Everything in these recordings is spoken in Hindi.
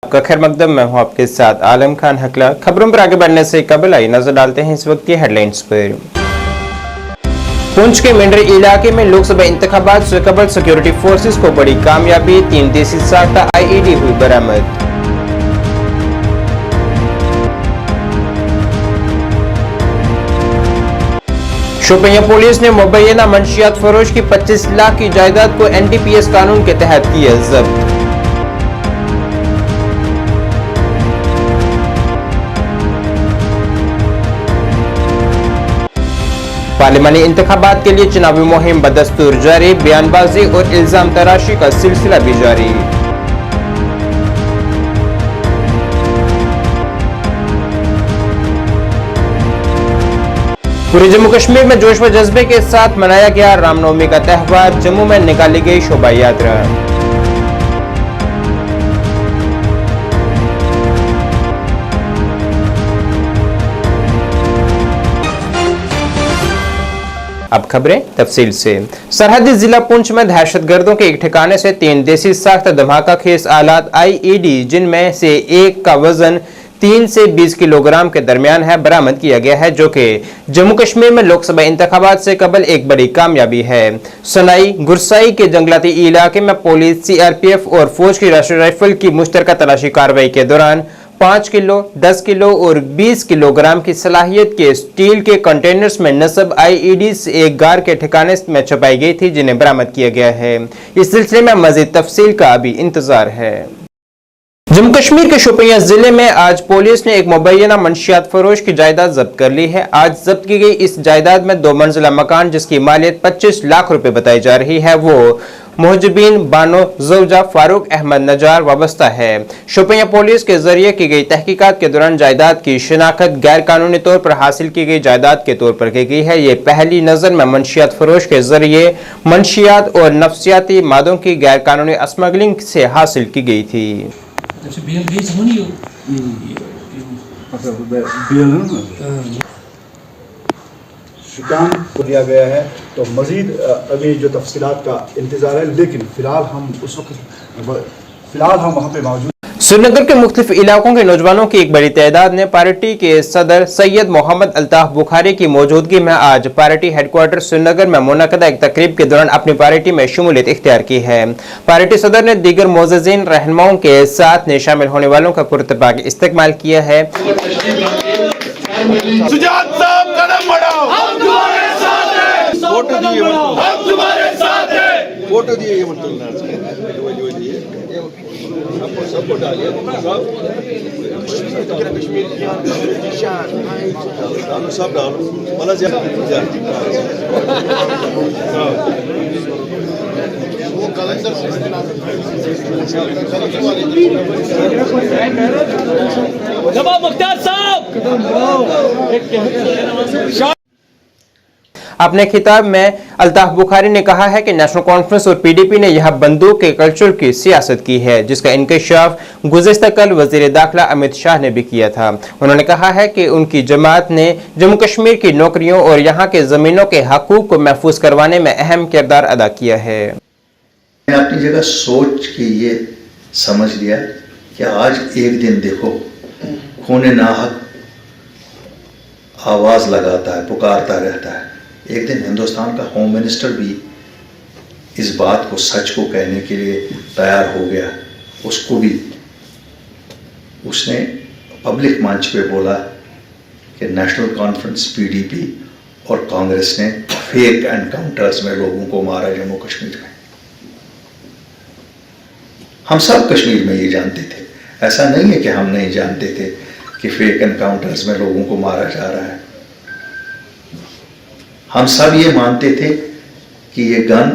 आपका खैर मकदम, मैं हूं आपके साथ आलम खान हकला। खबरों पर आगे बढ़ने से कबल आई नजर डालते हैं इस वक्त की हेडलाइंस पर। पुंछ के मेंढर इलाके में लोकसभा इंतखाबात से कबल सिक्योरिटी फोर्सेस को बड़ी कामयाबी, 3 देसी साख्ता आईईडी हुई बरामद। शोपियां पुलिस ने मुबैना मंशियात फरोश की 25 लाख की जायदाद को एनडीपीएस कानून के तहत किया जब्त। पार्लिमानी इंतखाबात के लिए चुनावी मुहिम बदस्तूर जारी, बयानबाजी और इल्जाम तराशी का सिलसिला भी जारी। पूरे जम्मू कश्मीर में जोश व जज्बे के साथ मनाया गया रामनवमी का त्यौहार, जम्मू में निकाली गई शोभा यात्रा। अब खबरें तफसील से। सरहदी जिला पुंछ में दहशतगर्दों के एक ठिकाने से 3 देसी साख्ता धमाका खेज आलात आईईडी, जिनमें से एक का वजन 3 से 20 किलोग्राम के दरमियान है, बरामद किया गया है, जो कि जम्मू कश्मीर में लोकसभा इंतखाबात से कबल एक बड़ी कामयाबी है। सनाई गुरसाई के जंगलाती इलाके में पुलिस, सीआरपीएफ और फौज की राष्ट्रीय राइफल की मुश्तरका तलाशी कार्रवाई के दौरान 5 किलो, 10 किलो और 20 किलोग्राम की सलाहियत के स्टील के कंटेनर्स में नस्ब आईईडीज एक गार के ठिकाने में छुपाई गई थी, जिन्हें बरामद किया गया है। इस सिलसिले में मजीद तफसील का अभी इंतजार है। जम्मू कश्मीर के शोपियां जिले में आज पुलिस ने एक मुबैना मंशियात फरोश की जायदाद जब्त कर ली है। आज जब्त की गई इस जायदाद में 2 मंजिला मकान, जिसकी मालियत 25 लाख रुपए बताई जा रही है, वो मुहजबीन बानो जौजा फारूक अहमद नजार वाबस्ता है। शोपियां पुलिस के जरिए की गई तहकीकात के दौरान जायदाद की शिनाख्त गैर कानूनी तौर पर हासिल की गई जायदाद के तौर पर की गई है। ये पहली नजर में मंशियात फरोश के जरिए मंशियात और नफ्सियाती मादों की गैर कानूनी स्मगलिंग से हासिल की गई थी। शुकान को दिया गया है, तो मजीद अभी जो तफसीलात का इंतजार है, लेकिन फिलहाल हम वहाँ पे मौजूद। श्रीनगर के मुख्तलिफ इलाकों के नौजवानों की एक बड़ी तादाद ने पार्टी के सदर सैयद मोहम्मद अल्ताफ बुखारी की मौजूदगी में आज पार्टी हेडक्वार्टर श्रीनगर में मुनक़दा एक तकरीब के दौरान अपनी पार्टी में शमूलियत इख्तियार की है। पार्टी सदर ने दीगर मोअज़्ज़िज़ीन रहनुमाओं के साथ ने शामिल होने वालों का पुरतपाक इस्तेमाल किया है। जनाब मुख्तार साहब अपने खिताब में अल्ताफ बुखारी ने कहा है कि नेशनल कॉन्फ्रेंस और पीडीपी ने यह बंदूक के कल्चर की सियासत की है, जिसका इंकशाफ गुज़िश्ता कल वज़ीर दाखिला अमित शाह ने भी किया था। उन्होंने कहा है कि उनकी जमात ने जम्मू कश्मीर की नौकरियों और यहाँ के ज़मीनों के हकूक़ को महफूज करवाने में अहम किरदार अदा किया है। मैंने अपनी जगह सोच के ये समझ लिया कि आज एक दिन देखो खून नाहक आवाज़ लगाता है, पुकारता रहता है, एक दिन हिंदुस्तान का होम मिनिस्टर भी इस बात को, सच को कहने के लिए तैयार हो गया। उसको भी उसने पब्लिक मंच पे बोला कि नेशनल कॉन्फ्रेंस, पीडीपी और कांग्रेस ने फेक एनकाउंटर्स में लोगों को मारा जम्मू कश्मीर में। हम सब कश्मीर में ये जानते थे, ऐसा नहीं है कि हम नहीं जानते थे कि फेक एनकाउंटर्स में लोगों को मारा जा रहा है। हम सब ये मानते थे कि ये गन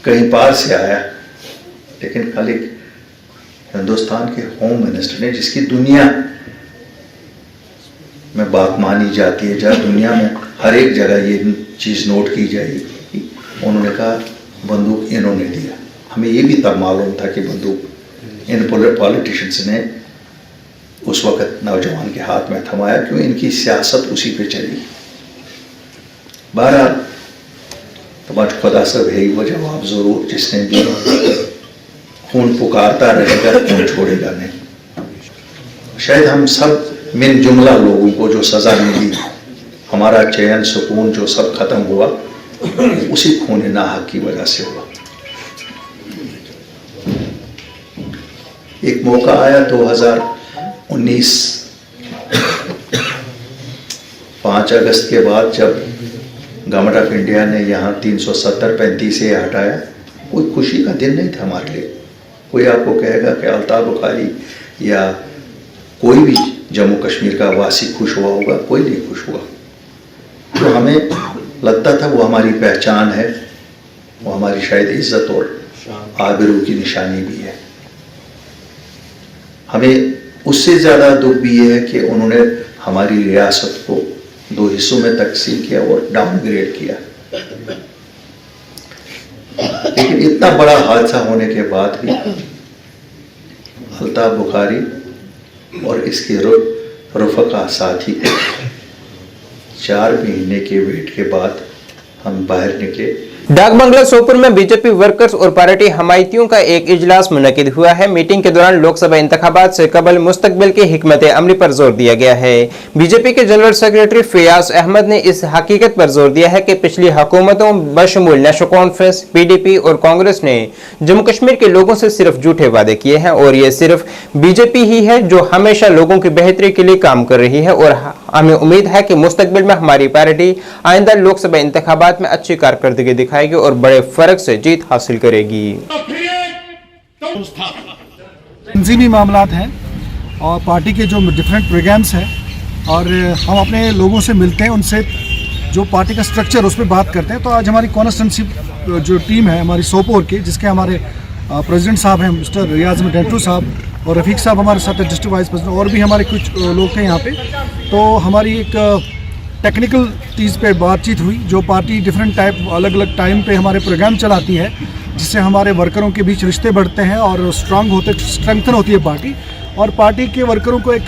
कहीं पार से आया, लेकिन कल एक हिंदुस्तान के होम मिनिस्टर ने, जिसकी दुनिया में बात मानी जाती है, जहाँ दुनिया में हर एक जगह ये चीज़ नोट की जाएगी, उन्होंने कहा बंदूक इन्होंने दिया। हमें ये भी तब मालूम था कि बंदूक इन पॉलिटिशियंस ने उस वक़्त नौजवान के हाथ में थमाया, क्यों इनकी सियासत उसी पे चली। बहरहाल तो खुदा सब है वो जवाब ज़रूर जिसने भी खून पुकारता रहेगा, खून छोड़ेगा नहीं। शायद हम सब मिल जुमला लोगों को जो सजा मिली, हमारा चैन सुकून जो सब खत्म हुआ, उसी खून नाहक की वजह से हुआ। एक मौका आया 2019 5 अगस्त के बाद, जब गवर्नमेंट ऑफ इंडिया ने यहाँ 370-35 से हटाया। कोई खुशी का दिन नहीं था हमारे लिए। कोई आपको कहेगा कि अल्ताफ बुखारी या कोई भी जम्मू कश्मीर का वासी खुश हुआ होगा, कोई नहीं खुश हुआ। तो हमें लगता था वो हमारी पहचान है, वो हमारी शायद इज्जत और आबरू की निशानी भी है। हमें उससे ज़्यादा दुख भी ये है कि उन्होंने हमारी रियासत को 2 हिस्सों में तकसीम किया और डाउनग्रेड किया। लेकिन इतना बड़ा हादसा होने के बाद भी अल्ताफ बुखारी और इसके रफ़का साथी को 4 महीने के वेट के बाद हम बाहर निकले। डाक बंगला सोपुर में बीजेपी वर्कर्स और पार्टी हमायतियों का एक इजलास मुनक्किद हुआ है। मीटिंग के दौरान लोकसभा इंतखाबात से कबल मुस्तकबिल की हिकमत अमली पर जोर दिया गया है। बीजेपी के जनरल सेक्रेटरी फयाज अहमद ने इस हकीकत पर जोर दिया है कि पिछली हुकूमतों बशमूल नेशनल कॉन्फ्रेंस, PDP और कांग्रेस ने जम्मू कश्मीर के लोगों से सिर्फ झूठे वादे किए हैं और ये सिर्फ बीजेपी ही है जो हमेशा लोगों की बेहतरी के लिए काम कर रही है और हमें उम्मीद है कि मुस्तकबिल में हमारी पार्टी आइंदा लोकसभा इंतखाबात में अच्छी कारकर्दगी दिखाएगी और बड़े फर्क से जीत हासिल करेगी। तंजीमी मामलात हैं और पार्टी के जो डिफरेंट प्रोग्राम्स हैं और हम अपने लोगों से मिलते हैं, उनसे जो पार्टी का स्ट्रक्चर उस पर बात करते हैं। तो आज हमारी कॉन्स्टिट्यूंसी जो टीम है हमारी सोपोर की, जिसके हमारे प्रेसिडेंट साहब हैं मिस्टर रियाज डेंटू साहब और रफ़ीक साहब हमारे साथ डिस्ट्रिक्ट वाइस प्रेसिडेंट, और भी हमारे कुछ लोग थे यहाँ पे। तो हमारी एक टेक्निकल चीज़ पे बातचीत हुई। जो पार्टी डिफरेंट टाइप अलग अलग टाइम पे हमारे प्रोग्राम चलाती है, जिससे हमारे वर्करों के बीच रिश्ते बढ़ते हैं और स्ट्रेंथन होती है पार्टी। और पार्टी के वर्करों को एक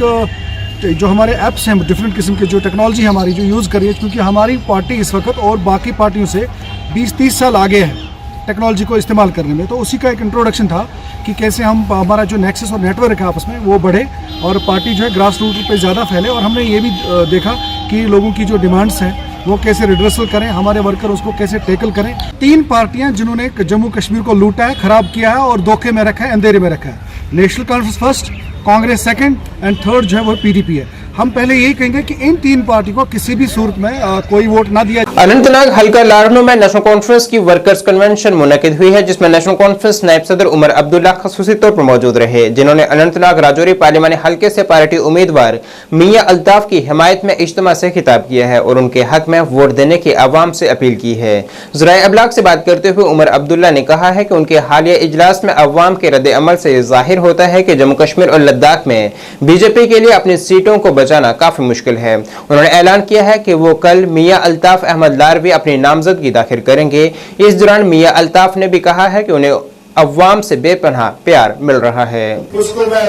जो हमारे ऐप्स हैं डिफरेंट किस्म के, जो टेक्नोलॉजी हमारी जो यूज़ करिए, क्योंकि हमारी पार्टी इस वक्त और बाकी पार्टियों से 20-30 साल आगे है टेक्नोलॉजी को इस्तेमाल करने में। तो उसी का एक इंट्रोडक्शन था कि कैसे हम हमारा जो नेक्सस और नेटवर्क है आपस में वो बढ़े और पार्टी जो है ग्रास रूट पे ज़्यादा फैले। और हमने ये भी देखा कि लोगों की जो डिमांड्स हैं वो कैसे रिड्रेसल करें, हमारे वर्कर उसको कैसे टैकल करें। 3 पार्टियां जिन्होंने जम्मू कश्मीर को लूटा है, ख़राब किया है और धोखे में रखा है, अंधेरे में रखा है। National conference first, Congress second and third जो है वो PDP है। हम पहले यही कहेंगे कि इन 3 पार्टी को किसी भी सूरत में कोई वोट ना दिया। अनंतनाग हल्का लारनू में नेशनल कॉन्फ्रेंस की वर्कर्स कन्वेंशन मुनक्किद हुई है, जिसमें नेशनल कॉन्फ्रेंस नायब सदर उमर अब्दुल्ला खसूसी तौर पर मौजूद रहे, जिन्होंने अनंतनाग राजौरी पार्लिमानी हल्के से पार्टी उम्मीदवार मियां अल्ताफ की हिमायत में इज्तिमा से खिताब किया है और उनके हक में वोट देने की आवाम से अपील की है। ज़राए अबलाग से बात करते हुए उमर अब्दुल्ला ने कहा है कि उनके हालिया इजलास में अवाम के रद्द अमल से जाहिर होता है कि जम्मू कश्मीर और लद्दाख में बीजेपी के लिए अपनी सीटों को बचाना काफी मुश्किल है। उन्होंने ऐलान किया है कि वो कल मियां अल्ताफ अहमद लारवी अपनी नामजदगी दाखिल करेंगे। इस दौरान मियां अल्ताफ ने भी कहा है कि उन्हें अवाम से बेपनाह प्यार मिल रहा है। उसको मैं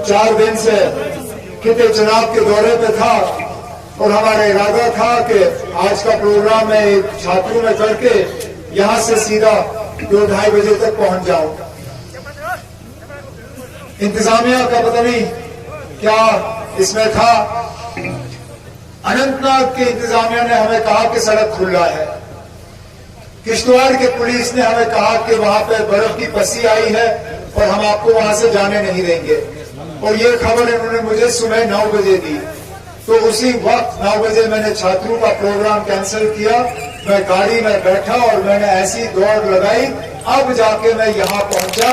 4 दिन से खिते चुनाव के दौरे पे था और हमारा इरादा था कि आज का प्रोग्राम मैं छात्रों में करके यहाँ से सीधा 2-2:30 बजे तक पहुंच जाऊं। इंतजामिया का पता नहीं क्या इसमें था। अनंतनाग के इंतजामिया ने हमें कहा कि सड़क खुला है, किश्तवाड़ के पुलिस ने हमें कहा कि वहां पे बर्फ की पसी आई है और हम आपको वहां से जाने नहीं देंगे। और ये खबर इन्होंने मुझे सुबह 9 बजे दी। तो उसी वक्त 9 बजे मैंने छात्रों का प्रोग्राम कैंसिल किया, मैं गाड़ी में बैठा और मैंने ऐसी दौड़ लगाई। अब जाके मैं यहाँ पहुंचा।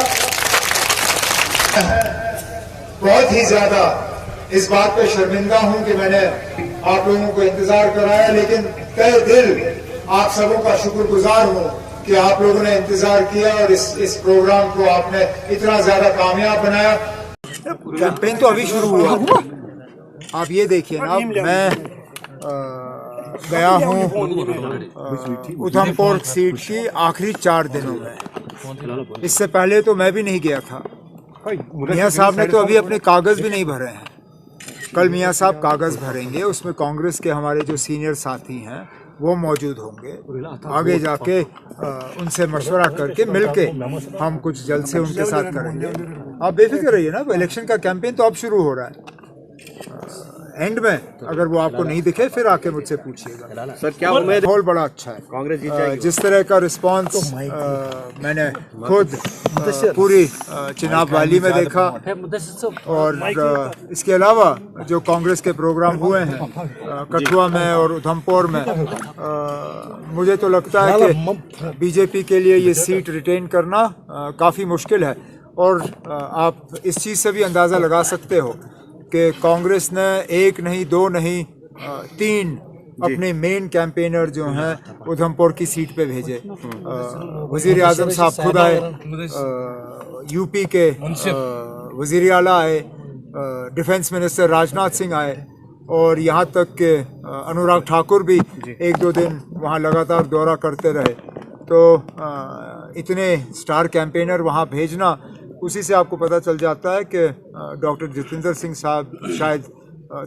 बहुत ही ज्यादा इस बात पे शर्मिंदा हूं कि मैंने आप लोगों को इंतजार कराया, लेकिन तहे दिल आप सबों का शुक्रगुजार हूं कि आप लोगों ने इंतजार किया और इस प्रोग्राम को आपने इतना ज्यादा कामयाब बनाया। कैंपेन तो अभी शुरू हुआ, आप ये देखिए ना। मैं गया हूँ उधमपुर सीट की आखिरी 4 दिनों में। इससे पहले तो मैं भी नहीं गया था। मियाँ साहब ने तो अभी अपने कागज भी नहीं भरे हैं। कल मियाँ साहब कागज भरेंगे, उसमें कांग्रेस के हमारे जो सीनियर साथी हैं वो मौजूद होंगे। आगे जाके उनसे मशवरा करके मिलके हम कुछ जल्द से उनके साथ करेंगे। आप बेफिक्र रहिए ना, इलेक्शन का कैंपेन तो अब शुरू हो रहा है। एंड में अगर वो आपको नहीं दिखे फिर आके मुझसे पूछिएगा। सर क्या उम्मीद माहौल बड़ा अच्छा है, कांग्रेस जीत जाएगी? जिस तरह का रिस्पांस मैंने खुद पूरी चिनाब वैली में देखा और इसके अलावा जो कांग्रेस के प्रोग्राम हुए हैं कठुआ में और उधमपुर में, मुझे तो लगता है कि बीजेपी के लिए ये सीट रिटेन करना काफ़ी मुश्किल है। और आप इस चीज़ से भी अंदाज़ा लगा सकते हो कि कांग्रेस ने एक नहीं, दो नहीं, 3 अपने मेन कैंपेनर जो हैं उधमपुर की सीट पे भेजे। वज़ीर आज़म साहब खुद आए, यूपी के वज़ीर आला आए, डिफेंस मिनिस्टर राजनाथ सिंह आए और यहाँ तक के अनुराग ठाकुर भी 1-2 दिन वहाँ लगातार दौरा करते रहे। तो इतने स्टार कैंपेनर वहाँ भेजना, उसी से आपको पता चल जाता है कि डॉक्टर जितेंद्र सिंह साहब शायद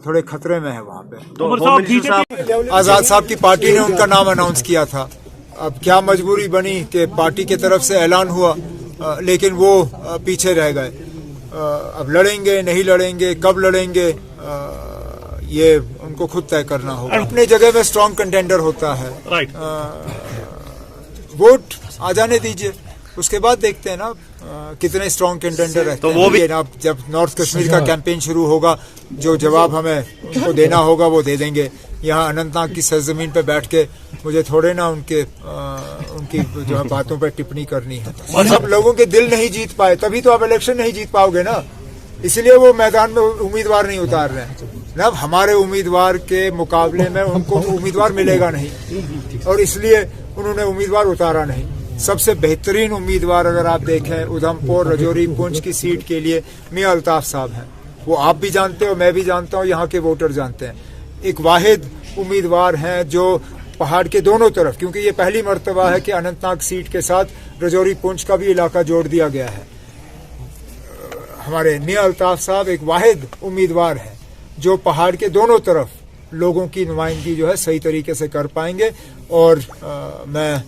थोड़े खतरे में है वहाँ पे। आज़ाद साहब की पार्टी ने उनका नाम अनाउंस किया था। अब क्या मजबूरी बनी कि पार्टी की तरफ से ऐलान हुआ लेकिन वो पीछे रह गए। अब लड़ेंगे नहीं लड़ेंगे, कब लड़ेंगे, ये उनको खुद तय करना होगा। अपने जगह में स्ट्रॉन्ग कंटेंडर होता है, वोट आ जाने दीजिए, उसके बाद देखते हैं ना कितने स्ट्रॉन्ग कंटेंडर रहते तो हैं। वो भी अब जब नॉर्थ कश्मीर का कैंपेन शुरू होगा, जो जवाब हमें उनको देना होगा वो दे देंगे। यहाँ अनंतनाग की सरजमीन पे बैठ के मुझे थोड़े ना उनकी जो है बातों पर टिप्पणी करनी है। और सब लोगों के दिल नहीं जीत पाए तभी तो आप इलेक्शन नहीं जीत पाओगे ना, इसलिए वो मैदान में उम्मीदवार नहीं उतार रहे हैं ना। हमारे उम्मीदवार के मुकाबले में उनको उम्मीदवार मिलेगा नहीं और इसलिए उन्होंने उम्मीदवार उतारा नहीं। सबसे बेहतरीन उम्मीदवार अगर आप देखें उधमपुर, राजौरी, पुंछ की सीट के लिए मियां अल्ताफ साहब हैं। वो आप भी जानते हो, मैं भी जानता हूँ, यहाँ के वोटर जानते हैं। एक वाहिद उम्मीदवार हैं जो पहाड़ के दोनों तरफ, क्योंकि ये पहली मर्तबा है कि अनंतनाग सीट के साथ राजौरी पुंछ का भी इलाका जोड़ दिया गया है। हमारे मियां अल्ताफ साहब एक वाहिद उम्मीदवार हैं जो पहाड़ के दोनों तरफ लोगों की नुमाइंदगी जो है सही तरीके से कर पाएंगे। और मैं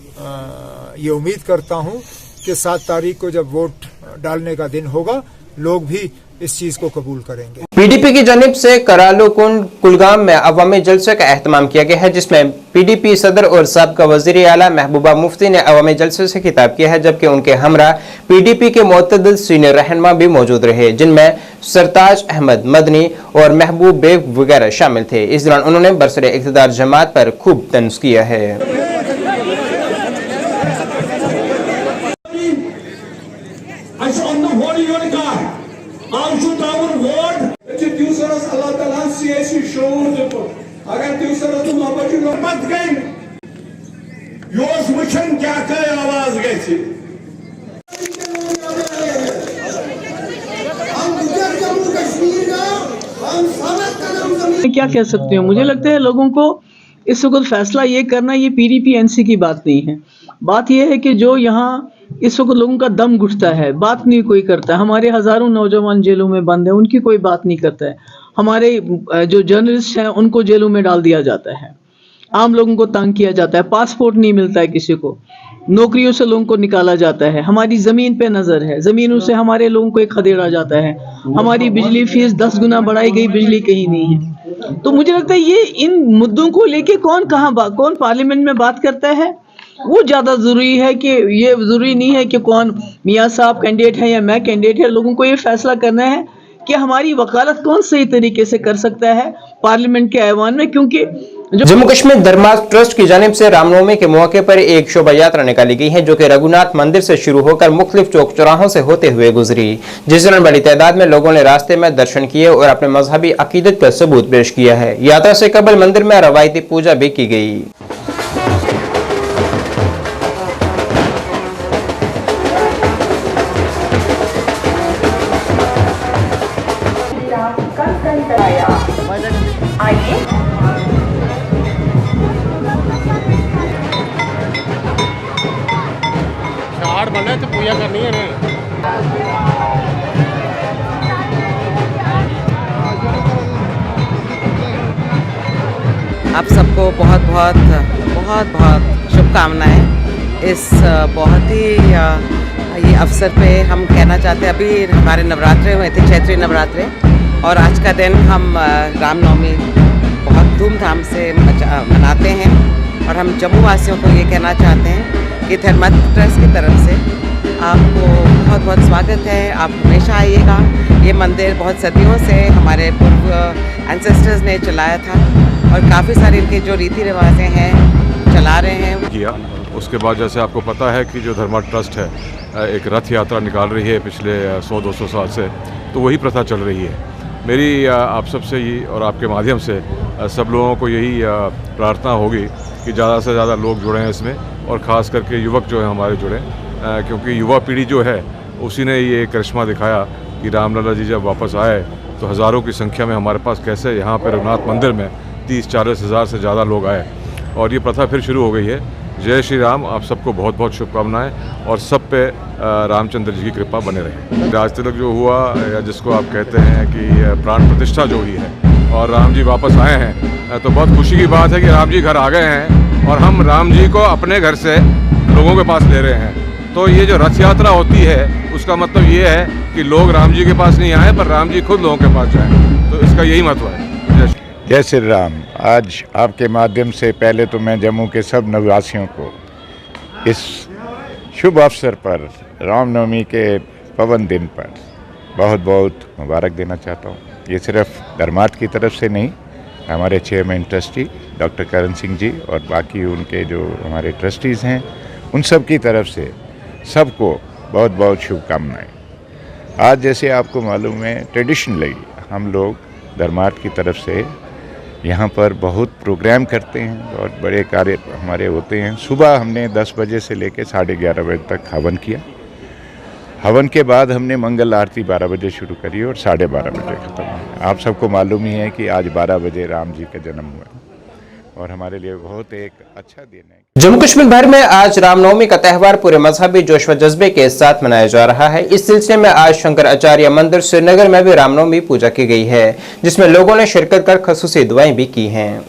ये उम्मीद करता हूँ कि 7 तारीख को जब वोट डालने का दिन होगा, लोग भी इस चीज को कबूल करेंगे। पीडीपी की जानिब से करालो कुंड कुलगाम में अवामी जलसे का एहतमाम किया गया है, जिसमें पीडीपी सदर और साबका वजीर आला महबूबा मुफ्ती ने अवामी जलसे से खिताब किया है, जबकि उनके हमरा पीडीपी के मुअत्तदिल सीनियर रहनुमा भी मौजूद रहे, जिनमें सरताज अहमद मदनी और महबूब बेग वगैरह शामिल थे। इस दौरान उन्होंने बरसरे इक़्तिदार जमात पर खूब तंज किया है। क्या कह सकते हो, मुझे लगता है लोगों को इस वक्त फैसला ये करना, ये पीडीपी एनसी की बात नहीं है। बात यह है कि जो यहाँ इस वक्त लोगों का दम घुटता है, बात नहीं कोई करता है। हमारे हजारों नौजवान जेलों में बंद हैं, उनकी कोई बात नहीं करता है। हमारे जो जर्नलिस्ट हैं उनको जेलों में डाल दिया जाता है, आम लोगों को तंग किया जाता है, पासपोर्ट नहीं मिलता है किसी को, नौकरियों से लोगों को निकाला जाता है, हमारी ज़मीन पे नज़र है, ज़मीनों से हमारे लोगों को एक खदेड़ा जाता है, हमारी बिजली फीस 10 गुना बढ़ाई गई, बिजली कहीं नहीं है। तो मुझे लगता है ये इन मुद्दों को लेके कौन पार्लियामेंट में बात करता है वो ज़्यादा ज़रूरी है। कि ये ज़रूरी नहीं है कि कौन मियाँ साहब कैंडिडेट है या मैं कैंडिडेट है। लोगों को ये फैसला करना है कि हमारी वकालत कौन सही तरीके से कर सकता है पार्लियामेंट के ऐवान में। क्योंकि जम्मू कश्मीर धर्मार्थ ट्रस्ट की जानिब से रामनवमी के मौके पर एक शोभा यात्रा निकाली गई है, जो कि रघुनाथ मंदिर से शुरू होकर मुख्तलिफ चौक चौराहों से होते हुए गुजरी, जिस दौरान बड़ी तादाद में लोगों ने रास्ते में दर्शन किए और अपने मजहबी अकीदत का सबूत पेश किया है। यात्रा से कबल मंदिर में रवायती पूजा भी की गई। तो पूजा करनी है। आप सबको बहुत बहुत बहुत बहुत शुभकामनाएं। इस बहुत ही ये अवसर पे हम कहना चाहते हैं, अभी हमारे नवरात्रे हुए थे, चैत्री नवरात्रे, और आज का दिन हम रामनवमी बहुत धूमधाम से मनाते हैं। और हम जम्मू वासियों को ये कहना चाहते हैं कि धर्मत ट्रस्ट की तरफ से आपको बहुत बहुत स्वागत है। आप हमेशा आइएगा। ये मंदिर बहुत सदियों से हमारे पूर्व एंसेस्टर्स ने चलाया था और काफ़ी सारे इनके जो रीति रिवाजें हैं चला रहे हैं किया। उसके बाद जैसे आपको पता है कि जो धर्मा ट्रस्ट है एक रथ यात्रा निकाल रही है पिछले 100-200 साल से, तो वही प्रथा चल रही है। मेरी आप सबसे ही और आपके माध्यम से सब लोगों को यही प्रार्थना होगी कि ज़्यादा से ज़्यादा लोग जुड़ें इसमें, और ख़ास करके युवक जो है हमारे जुड़ें, क्योंकि युवा पीढ़ी जो है उसी ने ये करिश्मा दिखाया कि रामलला जी जब वापस आए तो हज़ारों की संख्या में हमारे पास कैसे यहाँ पर रघुनाथ मंदिर में 30-40 हज़ार से ज़्यादा लोग आए, और ये प्रथा फिर शुरू हो गई है। जय श्री राम। आप सबको बहुत बहुत शुभकामनाएं, और सब पे रामचंद्र जी की कृपा बने रहे। राज तिलक जो हुआ, या जिसको आप कहते हैं कि प्राण प्रतिष्ठा जो हुई है, और राम जी वापस आए हैं, तो बहुत खुशी की बात है कि राम जी घर आ गए हैं और हम राम जी को अपने घर से लोगों के पास ले रहे हैं। तो ये जो रथ यात्रा होती है उसका मतलब ये है कि लोग राम जी के पास नहीं आए, पर राम जी खुद लोगों के पास जाएं। तो इसका यही महत्व है। जय श्री राम। आज आपके माध्यम से पहले तो मैं जम्मू के सब निवासियों को इस शुभ अवसर पर, रामनवमी के पवन दिन पर बहुत बहुत मुबारक देना चाहता हूँ। ये सिर्फ धर्मार्थ की तरफ से नहीं, हमारे chairman trustee doctor Karan Singh ji और बाकी उनके जो हमारे ट्रस्टीज़ हैं उन सब की तरफ से सबको बहुत बहुत शुभकामनाएँ। आज जैसे आपको मालूम है ट्रेडिशनली हम लोग धर्मार्थ की तरफ से यहाँ पर बहुत प्रोग्राम करते हैं, बहुत बड़े कार्य हमारे होते हैं। सुबह हमने 10 बजे से लेकर 11:30 बजे तक हवन किया। हवन के बाद हमने मंगल आरती 12 बजे शुरू करी और 12:30 बजे ख़त्म हुई। आप सबको मालूम ही है कि आज 12 बजे राम जी का जन्म हुआ, और हमारे लिए बहुत एक अच्छा दिन है। जम्मू कश्मीर भर में आज रामनवमी का त्यौहार पूरे मजहबी जोश व जज्बे के साथ मनाया जा रहा है। इस सिलसिले में आज शंकराचार्य मंदिर श्रीनगर में भी रामनवमी पूजा की गई है, जिसमें लोगों ने शिरकत कर खसूसी दुआएं भी की हैं।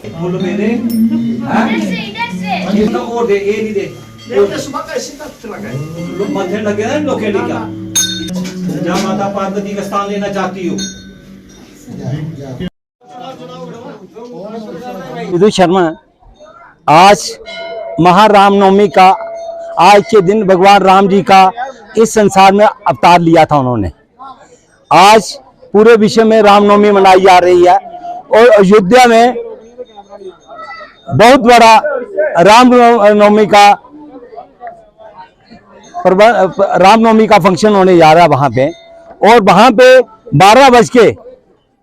माता पार्वती का स्थान लेना चाहती हूँ। विदु शर्मा, आज महारामनवमी का आज के दिन भगवान राम जी का इस संसार में अवतार लिया था उन्होंने। आज पूरे विश्व में रामनवमी मनाई जा रही है, और अयोध्या में बहुत बड़ा रामनवमी का फंक्शन होने जा रहा है वहां पे, और वहां पे 12 बज के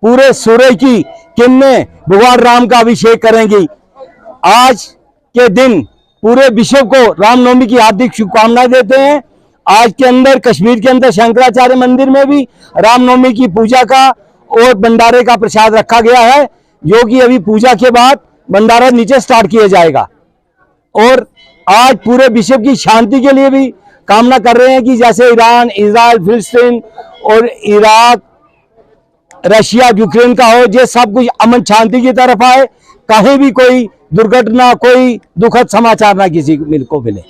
पूरे सूर्य की किरणें भगवान राम का अभिषेक करेंगी। आज के दिन पूरे विश्व को रामनवमी की हार्दिक शुभकामनाएं देते हैं। आज के अंदर कश्मीर के अंदर शंकराचार्य मंदिर में भी रामनवमी की पूजा का और भंडारे का प्रसाद रखा गया है, जो कि अभी पूजा के बाद भंडारा नीचे स्टार्ट किया जाएगा। और आज पूरे विश्व की शांति के लिए भी कामना कर रहे हैं कि जैसे ईरान, इजराइल, फिलिस्तीन और इराक, रशिया, यूक्रेन का हो, ये सब कुछ अमन शांति की तरफ आए, कहीं भी कोई दुर्घटना, कोई दुखद समाचार ना किसी को मिले।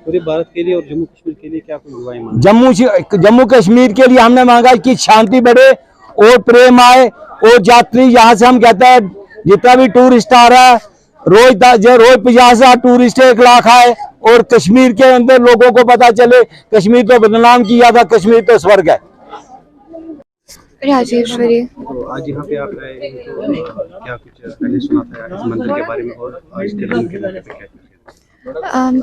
पूरे भारत के लिए और जम्मू कश्मीर के लिए क्या कोई दुआएं मांगी? जम्मू कश्मीर के लिए हमने मांगा कि शांति बढ़े और प्रेम आए, और यात्री यहाँ से हम कहते हैं जितना भी टूरिस्ट आ रहा है, रोज 50,000 टूरिस्ट 1 लाख आए, और कश्मीर के अंदर लोगों को पता चले कश्मीर तो बदनाम किया था, कश्मीर तो स्वर्ग है। राजेश्वरी। तो आज यहाँ पे आप आए, तो क्या कुछ पहले सुना था इस मंदिर के बारे में, और आज के दिन के बारे में क्या?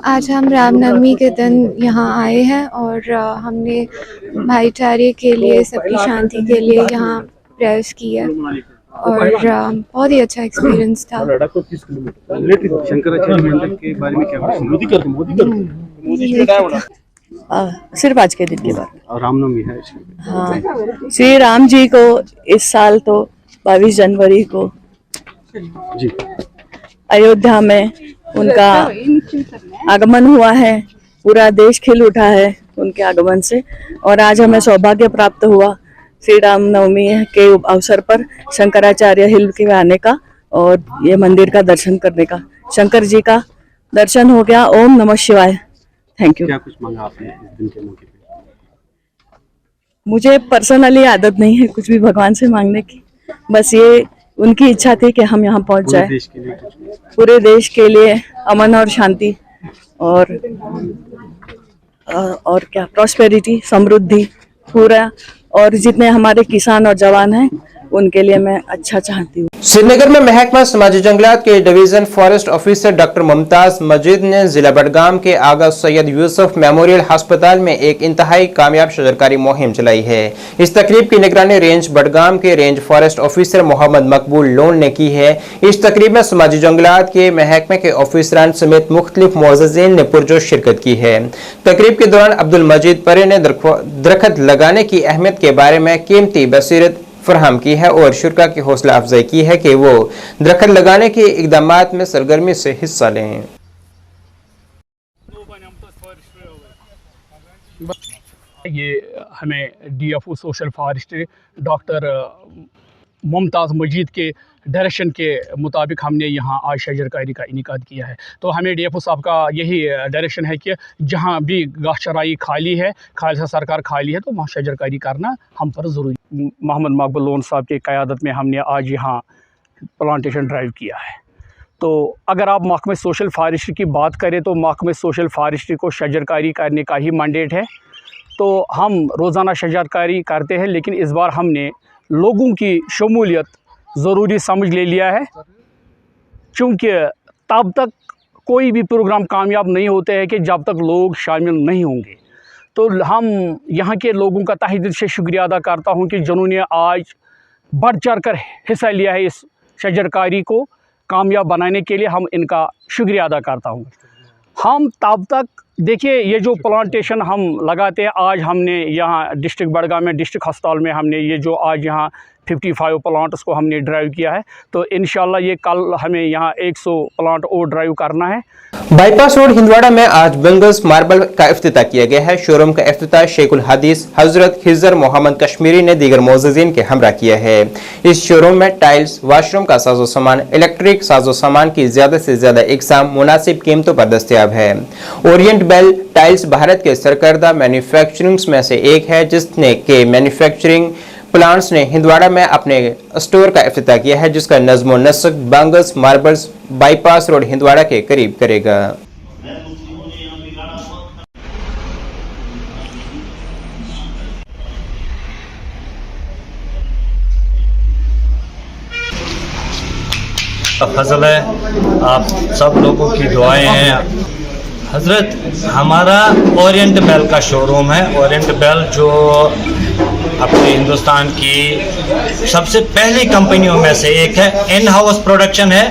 आज हम रामनवमी के दिन यहाँ आए हैं, और हमने भाईचारे के लिए, सबकी शांति के लिए यहाँ प्रयास किया, और बहुत ही अच्छा एक्सपीरियंस था। शंकराचार्य मंदिर के बारे में क्या? सिर्फ आज के दिन के बाद रामनवमी है। हाँ, श्री राम जी को इस साल तो 22 जनवरी को जी अयोध्या में उनका आगमन हुआ है। पूरा देश खिल उठा है उनके आगमन से, और आज हमें सौभाग्य प्राप्त हुआ श्री रामनवमी के अवसर पर शंकराचार्य हिल के आने का और ये मंदिर का दर्शन करने का। शंकर जी का दर्शन हो गया। ओम नमः शिवाय। Thank you. क्या कुछ मांगा आपने इस दिन के मौके पे? मुझे पर्सनली आदत नहीं है कुछ भी भगवान से मांगने की, बस ये उनकी इच्छा थी कि हम यहाँ पहुँच जाए। पूरे देश के लिए अमन और शांति और क्या प्रॉस्पेरिटी, समृद्धि पूरा, और जितने हमारे किसान और जवान हैं उनके लिए मैं अच्छा चाहती हूँ। श्रीनगर में महकमा समाजी जंगलात के division forest officer doctor Mumtaz Majeed ने जिला बडगाम के आगा सैयद यूसुफ मेमोरियल अस्पताल में एक इंतहाई कामयाब शजरकारी मुहिम चलाई है। इस तकरीब की निगरानी रेंज बडगाम के रेंज फॉरेस्ट ऑफिसर मोहम्मद मकबूल लोन ने की है। इस तकरीब में समाजी जंगलात के महकमे के ऑफिसरान समेत मुख्तलिफ मुअज़्ज़िज़ीन ने पुरजोश शिरकत की है। तकरीब के दौरान अब्दुल मजीद परे ने दरख्त लगाने की अहमियत के बारे में कीमती बसीरत फराहम की है और शुरा की हौसला अफजाई की है कि वो दरख्त लगाने के इकदामात में सरगर्मी से हिस्सा लें। ये हमें DFO social forestry doctor Mumtaz Majeed के डायरेक्शन के मुताबिक हमने यहाँ आज शजरकारी का इनेकाद किया है। तो हमें DFO साहब का यही डायरेक्शन है कि जहाँ भी गाछ चराई खाली है, खालसा सरकार खाली है, तो वहाँ शजरकारी करना हम पर ज़रूरी। मोहम्मद मकबूल लोन साहब की क़यादत में हमने आज यहाँ प्लांटेशन ड्राइव किया है। तो अगर आप महकमे सोशल फॉरेस्ट्री की बात करें तो महकमे सोशल फॉरेस्ट्री को शजरकारी करने का ही मैंडेट है। तो हम रोज़ाना शजरकारी करते हैं, लेकिन इस बार हमने लोगों की शमूलियत ज़रूरी समझ ले लिया है, क्योंकि तब तक कोई भी प्रोग्राम कामयाब नहीं होते हैं कि जब तक लोग शामिल नहीं होंगे। तो हम यहाँ के लोगों का तहे दिल से शुक्रिया अदा करता हूँ कि जिन्होंने आज बढ़ चढ़ कर हिस्सा लिया है इस शजरकारी को कामयाब बनाने के लिए। हम इनका शुक्रिया अदा करता हूँ। हम तब तक देखिए, ये जो प्लांटेशन हम लगाते हैं, आज हमने यहाँ डिस्ट्रिक्ट बडगाम में डिस्ट्रिक्ट अस्पताल में हमने ये जो आज यहाँ 55 प्लांट्स को हमने ड्राइव किया है, तो इंशाल्लाह ये कल हमें यहाँ 100 प्लांट और ड्राइव करना है। बाईपास रोड हिंदवाड़ा में आज बेंगल्स मार्बल का इफ्तिताह किया गया है। शोरूम का इफ्तिताह शेखुल हदीस हजरत खिजर मोहम्मद कश्मीरी ने दीगर मुअज़्ज़िज़ीन के हमरा किया है। इस शोरूम में टाइल्स, वाशरूम का साजो सामान, इलेक्ट्रिक साजो सामान की ज्यादा से ज्यादा इकसाम मुनासिब कीमतों पर दस्तयाब है। ओरिएंट बेल टाइल्स भारत के सरकर्दा मैन्युफैक्चरिंग में से एक है, जिसने के मैन्युफैक्चरिंग प्लांट्स ने हिंदवाड़ा में अपने स्टोर का इफ्तिताह किया है, जिसका नज़्म नस्क बेंगल्स मार्बल्स बाईपास रोड हिंदवाड़ा के करीब करेगा। फजल है, आप सब लोगों की दुआएं हैं। हजरत, हमारा ओरिएंट बेल का शोरूम है। ओरिएंट बेल जो अपने हिंदुस्तान की सबसे पहली कंपनियों में से एक है। इन हाउस प्रोडक्शन है,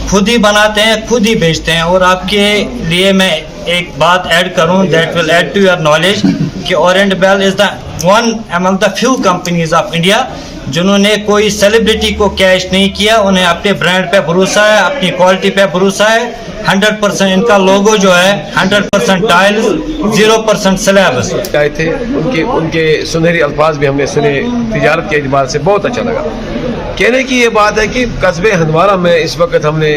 खुद ही बनाते हैं, खुद ही बेचते हैं। और आपके लिए मैं एक बात ऐड करूं that will add to your knowledge कि Orient Bell is the one among the few companies of India जिन्होंने कोई सेलिब्रिटी को कैश नहीं किया। उन्हें अपने ब्रांड पे भरोसा है, अपनी क्वालिटी पे भरोसा है। 100% इनका लोगो जो है 100% टाइल्स, 0% स्लैब्स आए थे। उनके सुनहरी अल्फाज भी हमने सुने, तिजारत के एतबार से बहुत अच्छा लगा। कहने की ये बात है कि कस्बे हंदवाड़ा में इस वक्त हमने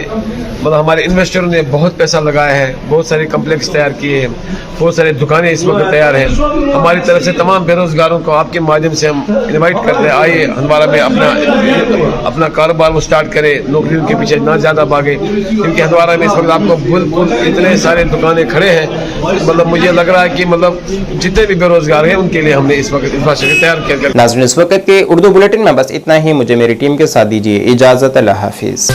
मतलब हमारे इन्वेस्टरों ने बहुत पैसा लगाया है, बहुत सारे कम्प्लेक्स तैयार किए हैं, बहुत सारे दुकानें इस वक्त तैयार हैं। हमारी तरफ से तमाम बेरोजगारों को आपके माध्यम से हम इनवाइट करते हैं, आइए हंदवाड़ा में अपना कारोबार वो स्टार्ट करें, नौकरियों के पीछे ना ज़्यादा भागे, क्योंकि हंदवाड़ा में इस वक्त आपको बिल्कुल इतने सारे दुकानें खड़े हैं। मतलब मुझे लग रहा है कि मतलब जितने भी बेरोजगार हैं उनके लिए हमने इस वक्त इंफ्रास्ट्रक्चर तैयार किया। नाज़रीन, इस वक्त के उर्दू बुलेटिन में बस इतना ही। मुझे मेरी टीम के साथ दीजिए इजाज़त। अल्लाह हाफिज़।